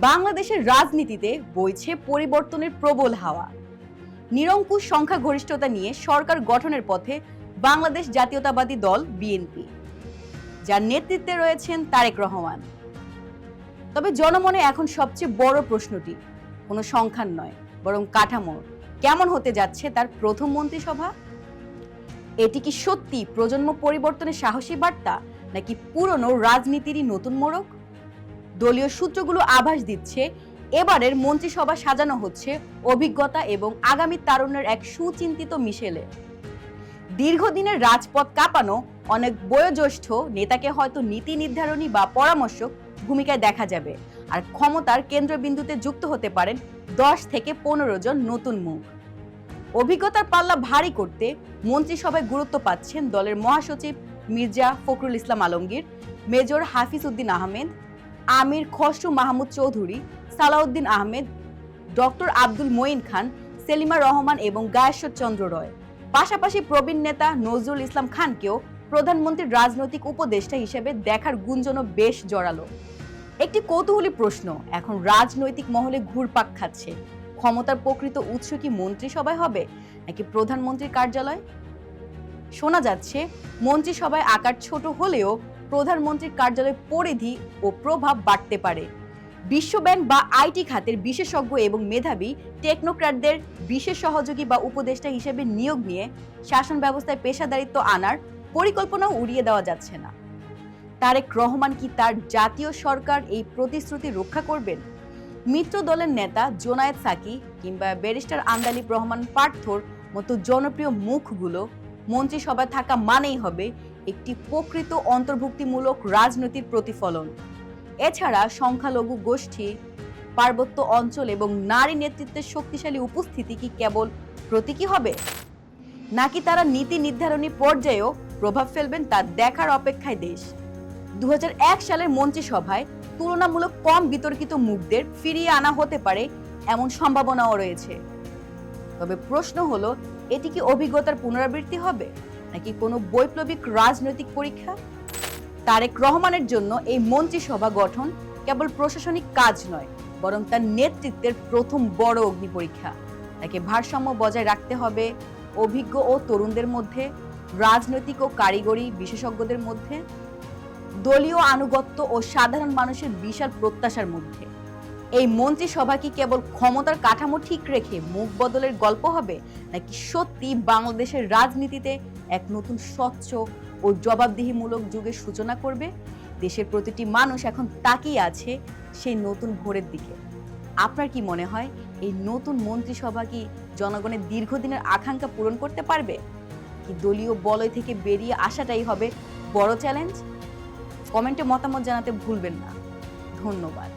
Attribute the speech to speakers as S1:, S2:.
S1: বাংলাদেশের রাজনীতিতে বইছে পরিবর্তনের প্রবল হাওয়া। নিরঙ্কুশ সংখ্যাগরিষ্ঠতা নিয়ে সরকার গঠনের পথে বাংলাদেশ জাতীয়তাবাদী দল বিএনপি, যার নেতৃত্বে রয়েছেন তারেক রহমান। তবে জনমনে এখন সবচেয়ে বড় প্রশ্নটি কোনো সংখ্যার নয়, বরং কাঠামোর। কেমন হতে যাচ্ছে তার প্রথম মন্ত্রিসভা? এটি কি সত্যি প্রজন্ম পরিবর্তনের সাহসী বার্তা, নাকি পুরনো রাজনীতিরই নতুন মোড়ক? দলীয় সূত্রগুলো আভাস দিচ্ছে এবারের মন্ত্রিসভা সাজানো হচ্ছে অভিজ্ঞতা এবং আগামী তারুণ্যের এক সুচিন্তিত মিশেলে। দীর্ঘদিনের রাজপথ কাঁপানো অনেক বয়োজ্যেষ্ঠ নেতাকে হয়তো নীতি নির্ধারণী বা পরামর্শক ভূমিকায় দেখা যাবে, আর ক্ষমতার কেন্দ্রবিন্দুতে যুক্ত হতে পারেন 10 থেকে 15 জন নতুন মুখ। অভিজ্ঞতার পাল্লা ভারী করতে মন্ত্রিসভায় গুরুত্ব পাচ্ছেন দলের মহাসচিব মির্জা ফখরুল ইসলাম আলমগীর, মেজর হাফিজ উদ্দিন আহমেদ, আমির খসরু মাহমুদ চৌধুরী, সালাউদ্দিন আহমেদ, ডক্টর আব্দুল মঈন খান, সেলিমা রহমান এবং গায়েশ্বর চন্দ্র রয়। পাশাপাশি প্রবীণ নেতা নজরুল ইসলাম খানকেও প্রধানমন্ত্রীর রাজনৈতিক উপদেষ্টা হিসেবে দেখার গুঞ্জনও বেশ জোরালো। একটি কৌতূহলী প্রশ্ন এখন রাজনৈতিক মহলে ঘুরপাক খাচ্ছে, ক্ষমতার প্রকৃত উৎস কি মন্ত্রিসভায় হবে নাকি প্রধানমন্ত্রীর কার্যালয়? শোনা যাচ্ছে মন্ত্রিসভায় আকার ছোট হলেও প্রধানমন্ত্রীর কার্যালয়ের পরিধি ও প্রভাব বাড়তে পারে। বিশ্বব্যাংক বা আইটি খাতের বিশেষজ্ঞ এবং মেধাবী টেকনোক্র্যাটদের বিশেষ সহযোগী বা উপদেষ্টা হিসেবে নিয়োগ নিয়ে শাসন ব্যবস্থায় পেশাদারিত্ব আনার পরিকল্পনাও উড়িয়ে দেওয়া যাচ্ছে না। তারেক রহমান কি তার জাতীয় সরকার এই প্রতিশ্রুতি রক্ষা করবেন? মিত্র দলের নেতা জোনায়েদ সাকি কিংবা ব্যারিস্টার আন্দালিব রহমান পার্থর মতো জনপ্রিয় মুখগুলো মন্ত্রিসভায় থাকা মানেই হবে একটি প্রকৃত অন্তর্ভুক্তিমূলক রাজনীতির প্রতিফলন। এছাড়া সংখ্যালঘু গোষ্ঠী, পার্বত্য অঞ্চল এবং নারী নেতৃত্বের শক্তিশালী উপস্থিতি কি কেবল প্রতীকী হবে, নাকি তারা নীতি নির্ধারণী পর্যায়েও প্রভাব ফেলবেন তা দেখার অপেক্ষায় দেশ। 2001 সালের মন্ত্রিসভায় তুলনামূলক কম বিতর্কিত মুখদের ফিরিয়ে আনা হতে পারে এমন সম্ভাবনাও রয়েছে। তবে প্রশ্ন হলো, এটি কি অভিজ্ঞতার পুনরাবৃত্তি হবে নাকি কোনো বৈপ্লবিক রাজনৈতিক পরীক্ষা? তারেক রহমানের জন্য এই মন্ত্রিসভা গঠন কেবল প্রশাসনিক কাজ নয়, বরং তার নেতৃত্বের প্রথম বড় অগ্নি পরীক্ষা। তাকে ভারসাম্য বজায় রাখতে হবে অভিজ্ঞ ও তরুণদের মধ্যে, রাজনৈতিক ও কারিগরি বিশেষজ্ঞদের মধ্যে, দলীয় আনুগত্য ও সাধারণ মানুষের বিশাল প্রত্যাশার মধ্যে। এই মন্ত্রিসভা কি কেবল ক্ষমতার কাঠামো ঠিক রেখে মুখ বদলের গল্প হবে, নাকি সত্যি বাংলাদেশের রাজনীতিতে এক নতুন স্বচ্ছ ও জবাবদিহিমূলক যুগের সূচনা করবে? দেশের প্রতিটি মানুষ এখন তাকিয়ে আছে সেই নতুন ভোরের দিকে। আপনার কি মনে হয়, এই নতুন মন্ত্রিসভা কি জনগণের দীর্ঘদিনের আকাঙ্ক্ষা পূরণ করতে পারবে, কি দলীয় বলয় থেকে বেরিয়ে আসাটাই হবে বড় চ্যালেঞ্জ? কমেন্টে মতামত জানাতে ভুলবেন না। ধন্যবাদ।